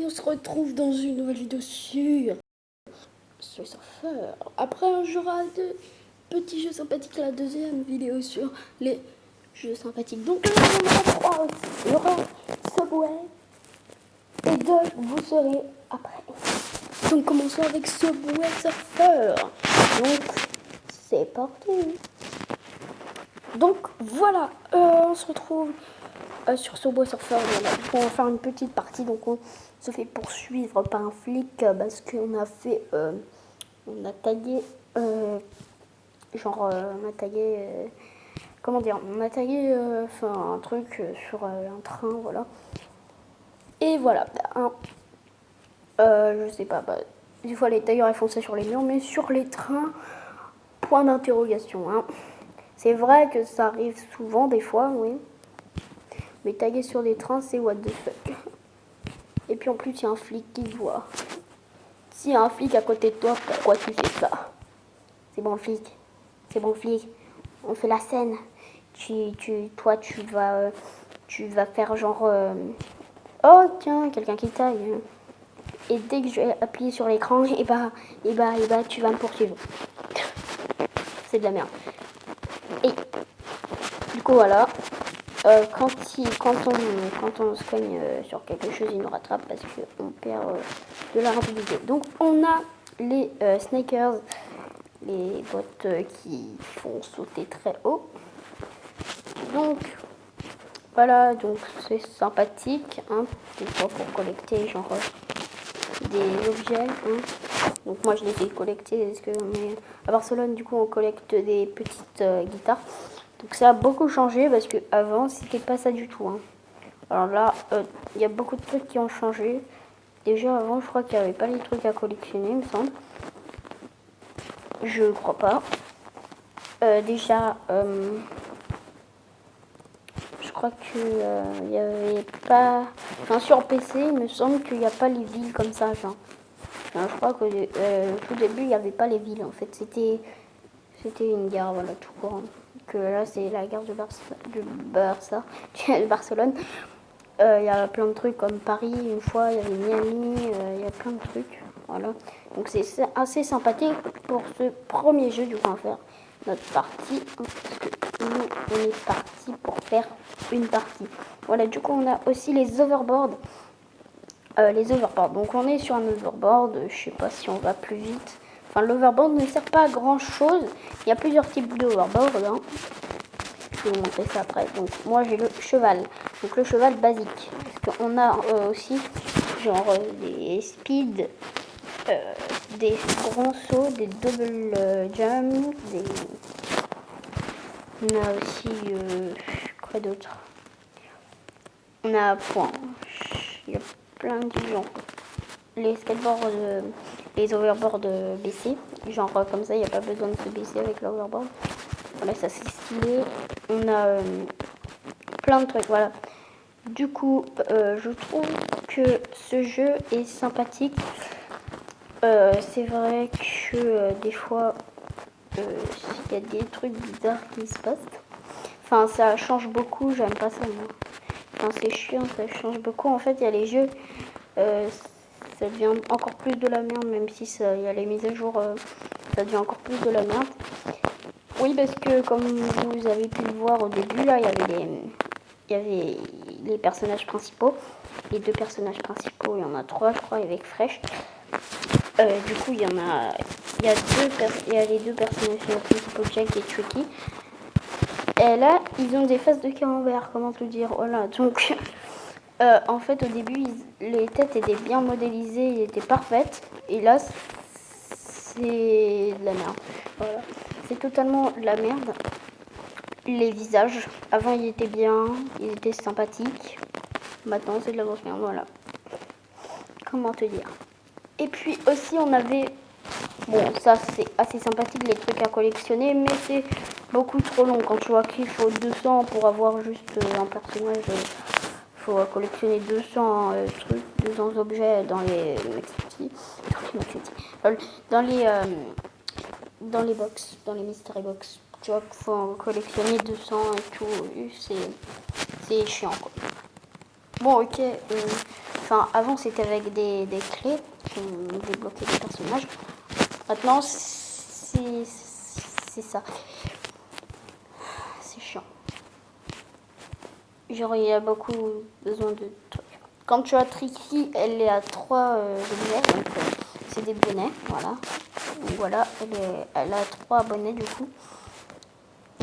on se retrouve dans une nouvelle vidéo sur ce surfeur. Après, on jouera de petits jeux sympathiques, la deuxième vidéo sur les jeux sympathiques. Donc là, on aura 3 aussi. Il y aura Subway et 2, vous serez après. Donc commençons avec Subway Surfer. Donc, c'est parti. Donc voilà, on se retrouve sur Subway Surfer. Voilà. On va faire une petite partie. Donc on se fait poursuivre par un flic parce qu'on a fait, on a tagué, on a tagué, comment dire, on a tagué, un truc sur un train, voilà. Et voilà, je sais pas, des fois les tailleurs font ça sur les murs, mais sur les trains, point d'interrogation, hein. C'est vrai que ça arrive souvent, des fois, oui. Mais taguer sur des trains, c'est what the fuck. Et puis en plus, il y a un flic qui te voit. S'il y a un flic à côté de toi, pourquoi tu fais ça? C'est bon, flic. C'est bon, flic. On fait la scène. Toi, tu vas faire genre... oh, tiens, quelqu'un qui taille. Et dès que je vais appuyer sur l'écran, et bah, tu vas me poursuivre. C'est de la merde. Et du coup, voilà. Quand on se cogne sur quelque chose, il nous rattrape parce qu'on perd de la rapidité. Donc, on a les Snakers, les bottes qui font sauter très haut. Donc, voilà, donc c'est sympathique, hein, des fois pour collecter genre des objets, hein. Donc moi je les ai collectés parce que à Barcelone du coup on collecte des petites guitares. Donc ça a beaucoup changé parce que avant c'était pas ça du tout, hein. Alors là il y a beaucoup de trucs qui ont changé. Déjà avant je crois qu'il n'y avait pas les trucs à collectionner, il me semble. Je crois pas. Déjà je crois que il n'y avait pas. Enfin sur PC il me semble qu'il n'y a pas les villes comme ça, genre. Je crois que tout début il n'y avait pas les villes en fait, c'était une gare, voilà, tout court. Que là c'est la gare de Barcelone. Il y a plein de trucs comme Paris, une fois il y avait Miami, il y a plein de trucs, voilà. Donc c'est assez sympathique pour ce premier jeu. Du coup on va faire notre partie, parce que nous on est parti pour faire une partie. Voilà, du coup on a aussi les overboards. Donc on est sur un overboard, je sais pas si on va plus vite. Enfin l'overboard ne sert pas à grand chose. Il y a plusieurs types d'overboard, hein. Je vais vous montrer ça après. Donc moi j'ai le cheval. Donc le cheval basique. Parce qu'on a aussi genre des speed, des grands sauts, des double jump, on a aussi quoi d'autre? On a point. Il y a plein de gens. Les skateboards, les overboards baissés. Genre comme ça, il n'y a pas besoin de se baisser avec l'overboard. Voilà, ça c'est stylé. On a plein de trucs, voilà. Du coup, je trouve que ce jeu est sympathique. C'est vrai que des fois, il y a des trucs bizarres qui se passent. Enfin, ça change beaucoup, j'aime pas ça, moi. Enfin, c'est chiant, ça change beaucoup. En fait, il y a les jeux, ça devient encore plus de la merde, même si il y a les mises à jour, ça devient encore plus de la merde. Oui, parce que comme vous avez pu le voir au début, là, il y avait les personnages principaux. Les 2 personnages principaux, il y en a 3, je crois, avec Fresh. Du coup, il y a les 2 personnages principaux, Jack et Tricky. Et là, ils ont des faces de camembert, comment te dire, voilà. Donc, en fait, au début, les têtes étaient bien modélisées, ils étaient parfaites. Et là, c'est de la merde. Voilà. C'est totalement de la merde. Les visages, avant, ils étaient bien, ils étaient sympathiques. Maintenant, c'est de la grosse merde, voilà. Comment te dire. Et puis aussi, on avait... Bon, ça, c'est assez sympathique, les trucs à collectionner, mais c'est beaucoup trop long. Quand tu vois qu'il faut 200 pour avoir juste un personnage, il faut collectionner 200 trucs, 200 objets dans les dans les box, dans les mystery box. Tu vois qu'il faut collectionner 200 et tout, c'est chiant, quoi. Bon, ok, Enfin, avant, c'était avec des clés qu'on débloquait les personnages. Maintenant, c'est ça. C'est chiant. Genre, il y a beaucoup besoin de trucs. Quand tu as Trixie, elle est à 3 bonnets, donc c'est des bonnets, voilà. Donc voilà, elle a 3 abonnés du coup.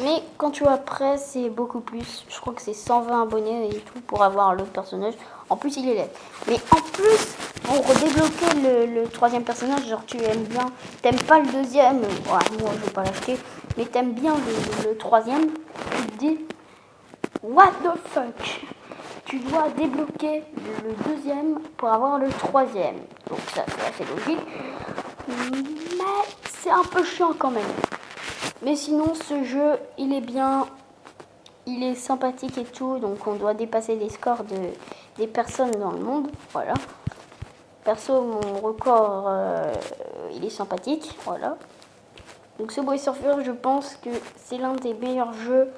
Mais quand tu as prêt, c'est beaucoup plus. Je crois que c'est 120 abonnés et tout pour avoir l'autre personnage. En plus, il est laid. Mais en plus, pour débloquer le troisième personnage, genre tu aimes bien, t'aimes pas le deuxième, ouais, moi je vais pas l'acheter, mais t'aimes bien le troisième, tu te dis, what the fuck? Tu dois débloquer le deuxième pour avoir le troisième. Donc ça, c'est assez logique. Mais c'est un peu chiant quand même. Mais sinon, ce jeu, il est bien, il est sympathique et tout. Donc, on doit dépasser les scores des personnes dans le monde. Voilà. Perso, mon record, il est sympathique. Voilà. Donc, Subway Surfer, je pense que c'est l'un des meilleurs jeux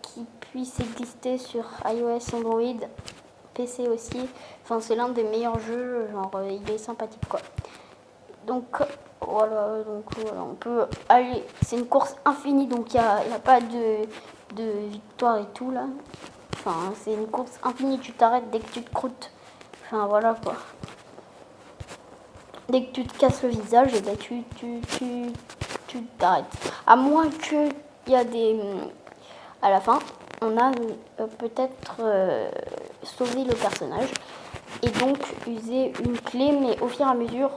qui puisse exister sur iOS, Android, PC aussi. Enfin, c'est l'un des meilleurs jeux. Genre, il est sympathique, quoi. Donc voilà, on peut aller. C'est une course infinie, donc il n'y a pas de victoire et tout là. Enfin, c'est une course infinie, tu t'arrêtes dès que tu te croûtes. Enfin voilà quoi. Dès que tu te casses le visage, et ben tu t'arrêtes. À moins que il y a des. À la fin, on a peut-être sauvé le personnage et donc user une clé, mais au fur et à mesure,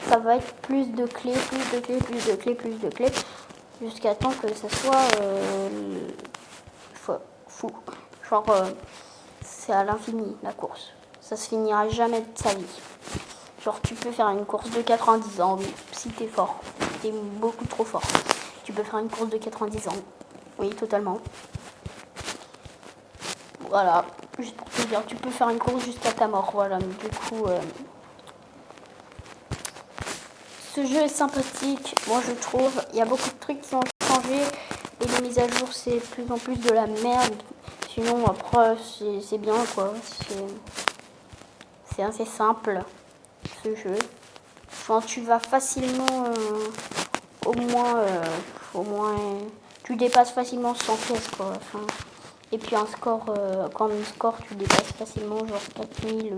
ça va être plus de clés, plus de clés, plus de clés, plus de clés, jusqu'à temps que ça soit fou. Genre, c'est à l'infini la course. Ça se finira jamais de sa vie. Genre, tu peux faire une course de 90 ans, oui, si t'es fort. T'es beaucoup trop fort. Tu peux faire une course de 90 ans. Oui, totalement. Voilà, juste pour te dire, tu peux faire une course jusqu'à ta mort. Voilà, mais du coup, ce jeu est sympathique, moi je trouve. Il y a beaucoup de trucs qui ont changé et les mises à jour, c'est de plus en plus de la merde. Sinon, après, c'est bien quoi. C'est assez simple ce jeu. Enfin, tu vas facilement, au moins, tu dépasses facilement 100 pièces quoi. Enfin, et puis un score, quand un score, tu dépasses facilement genre 4000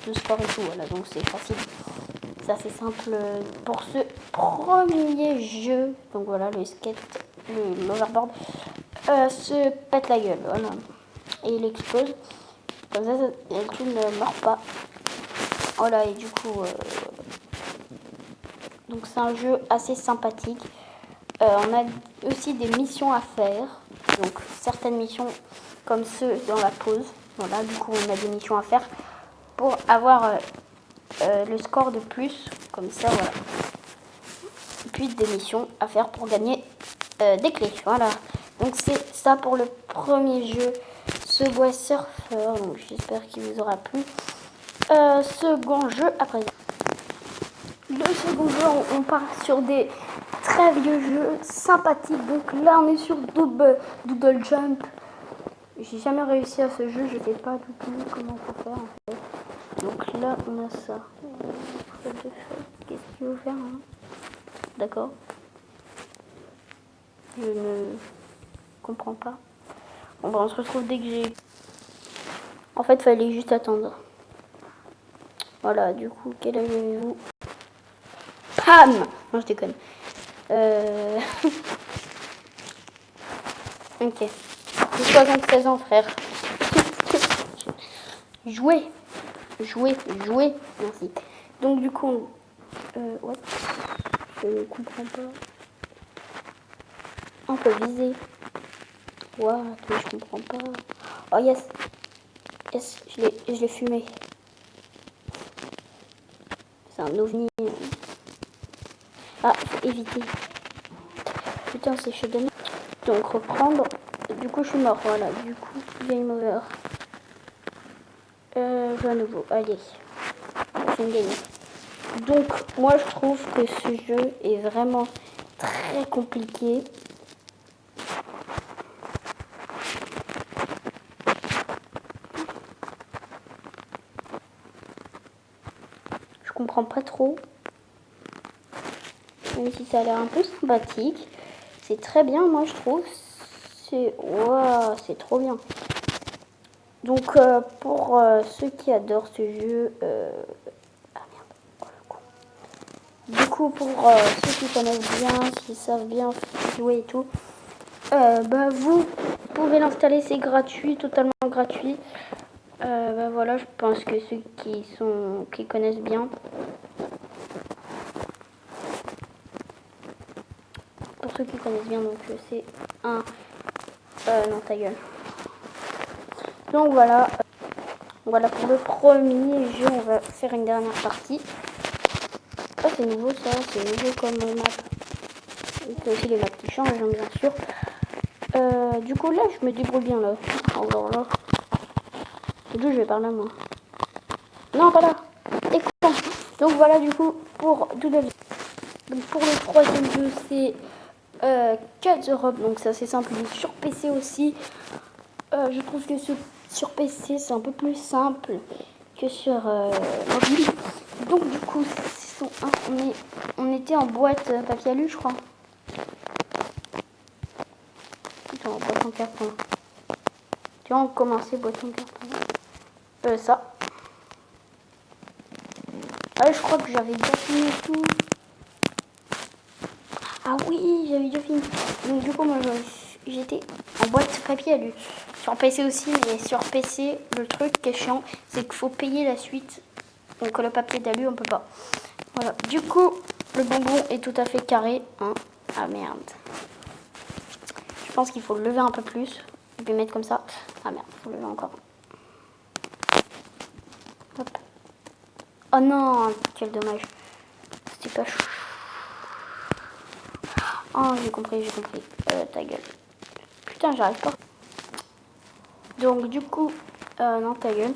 de score et tout. Voilà, donc c'est facile. C'est assez simple pour ce premier jeu. Donc voilà, le skate, l'overboard se pète la gueule. Voilà. Et il explose. Comme ça, tu ne meurs pas. Voilà, et du coup, donc c'est un jeu assez sympathique. On a aussi des missions à faire. Donc certaines missions comme ceux dans la pause. Voilà, du coup on a des missions à faire pour avoir le score de plus. Comme ça, voilà. Puis des missions à faire pour gagner des clés. Voilà. Donc c'est ça pour le premier jeu, Subway Surfer. Donc j'espère qu'il vous aura plu. Second jeu après. Le second jeu, on part sur des très vieux jeux sympathiques. Donc là, on est sur Doodle Jump. J'ai jamais réussi à ce jeu, je sais pas du tout comment on peut faire en fait. Donc là, on a ça. Qu'est-ce qu'il veut faire hein? D'accord. Je ne comprends pas. Bon, bah, on se retrouve dès que j'ai. En fait, fallait juste attendre. Voilà, du coup, quel âge avez-vous? Pam! Non, je déconne. Ok. J'ai 76 ans, frère. Jouer. Merci. Donc, du coup, ouais. Je ne comprends pas. On peut viser. What? Mais je comprends pas. Oh, yes. Yes, je l'ai fumé. C'est un ovni. Ah, faut éviter. Putain, c'est chaud de. Donc, reprendre. Du coup, je suis mort. Voilà. Du coup, game over. Je joue à nouveau. Allez. Je vais gagner. Donc, moi, je trouve que ce jeu est vraiment très compliqué. comprends pas trop. Même si ça a l'air un peu sympathique. C'est très bien, moi, je trouve. C'est wow, c'est trop bien. Donc, pour ceux qui adorent ce jeu... Ah merde. Du coup, pour ceux qui connaissent bien, qui savent bien jouer et tout, bah, vous pouvez l'installer, c'est gratuit, totalement gratuit. Bah, voilà, je pense que ceux qui connaissent bien. Pour ceux qui connaissent bien, donc c'est un... non, ta gueule. Donc voilà. Voilà pour le premier jeu, on va faire une dernière partie. Ah, c'est nouveau ça, c'est nouveau comme map. Il y a aussi les maps qui changent, hein, bien sûr. Du coup là, je me débrouille bien là. Alors là. D'où je vais par là moi. Non, pas là. Et quoi. Donc voilà du coup pour tout le... Donc pour le troisième jeu, c'est Cut Europe. Donc ça c'est simple, il est sur PC aussi. Je trouve que sur PC c'est un peu plus simple que sur mobile. Donc du coup, on était en boîte papier alu, je crois. Putain, en boîte en carton. Tu vois, on commençait boîte en carton. Ça. Ah, je crois que j'avais déjà fini tout. Ah oui, j'avais déjà fini. Donc du coup, moi, j'étais en boîte papier alu. Sur PC aussi, mais sur PC, le truc qui est chiant, c'est qu'il faut payer la suite. Donc le papier d'alu, on peut pas. Voilà. Du coup, le bonbon est tout à fait carré. Hein. Ah merde. Je pense qu'il faut le lever un peu plus. Et puis mettre comme ça. Ah merde, il faut le lever encore. Hop. Oh non, quel dommage. C'était pas chou. Oh, j'ai compris, j'ai compris. Ta gueule. Putain, j'arrive pas. Donc du coup, non, ta gueule.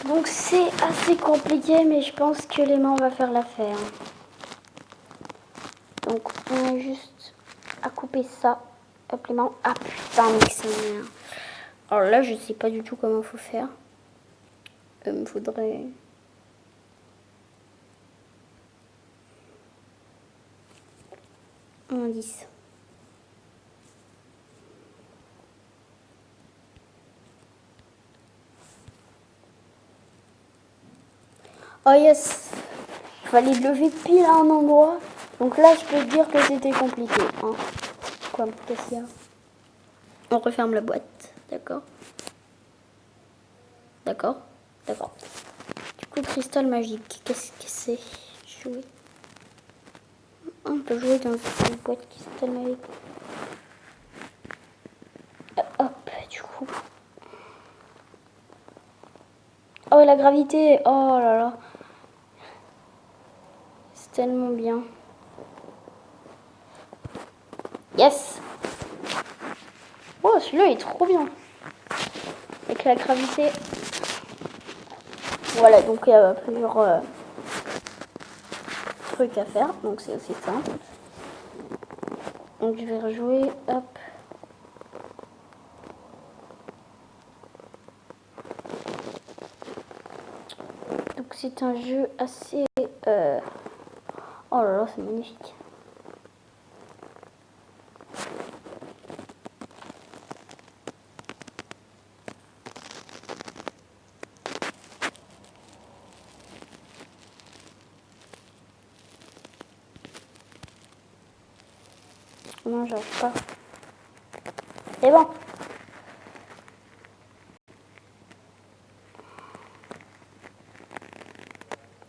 Donc c'est assez compliqué, mais je pense que les mains va faire l'affaire. Donc on a juste à couper ça. Hop les mains. Ah putain, mais c'est merde. Alors là, je sais pas du tout comment faut faire. Il me faudrait... un indice. Oh yes. Il fallait lever pile à un endroit. Donc là, je peux dire que c'était compliqué. Hein. Quoi, qu'est-ce qu'il y a? On referme la boîte. D'accord. D'accord. D'accord. Du coup, cristal magique. Qu'est-ce que c'est? Jouer. On peut jouer dans une boîte cristal magique. Hop, du coup. Oh, la gravité. Oh là là. C'est tellement bien. Yes. Oh, celui-là est trop bien. Avec la gravité. Voilà, donc il y a plusieurs trucs à faire. Donc c'est aussi simple. Donc je vais rejouer. Hop. Donc c'est un jeu assez... Oh là là, c'est magnifique. Non, j'arrive pas. C'est bon.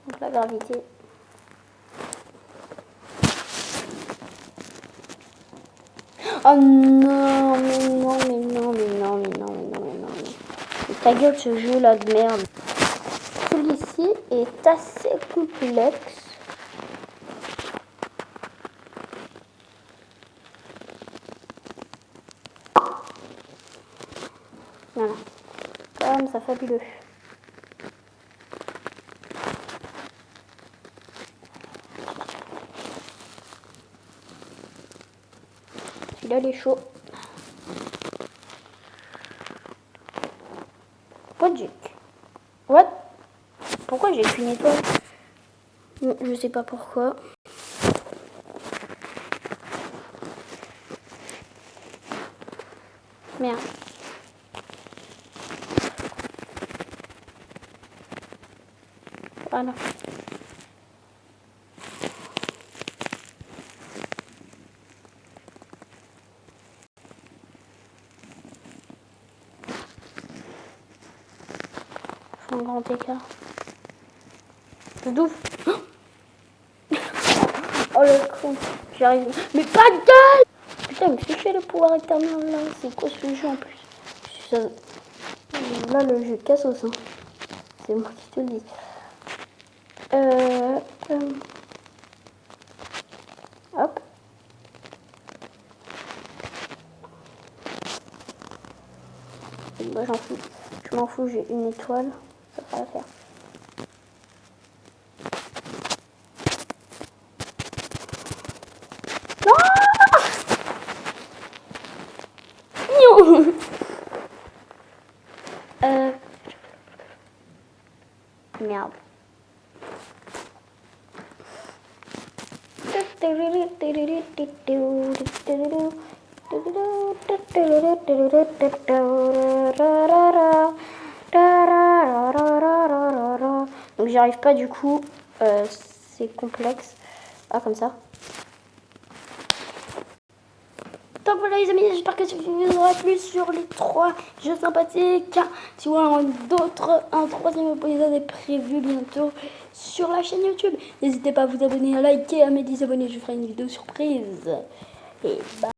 Donc la gravité. Oh non, mais non, mais non, mais non, mais non, mais non, mais non. Mais ta gueule, ce jeu là de merde. Celui-ci est assez complexe. Voilà. Comme ça, fabuleux. Celui-là, il est chaud. What? What? Pourquoi j'ai qu'une étoile? Je sais pas pourquoi. Merde. Voilà. Je fais un grand écart. Je douffe. Oh le con. J'arrive. Mais pas de gueule. Putain, mais si je fais le pouvoir éternel là, c'est quoi ce jeu en plus? Là, le jeu casse au sein. C'est moi qui te le dis. Hop. Moi, j'en fous. Je m'en fous, j'ai une étoile. Ça va la faire. Non. Merde. Donc j'y arrive pas du coup, c'est complexe. Ah comme ça. Donc voilà les amis, j'espère que ça vous aura plu sur les 3 jeux sympathiques. Si vous voulez un troisième épisode est prévu bientôt sur la chaîne YouTube. N'hésitez pas à vous abonner, à liker, à me désabonner, je ferai une vidéo surprise. Et bye.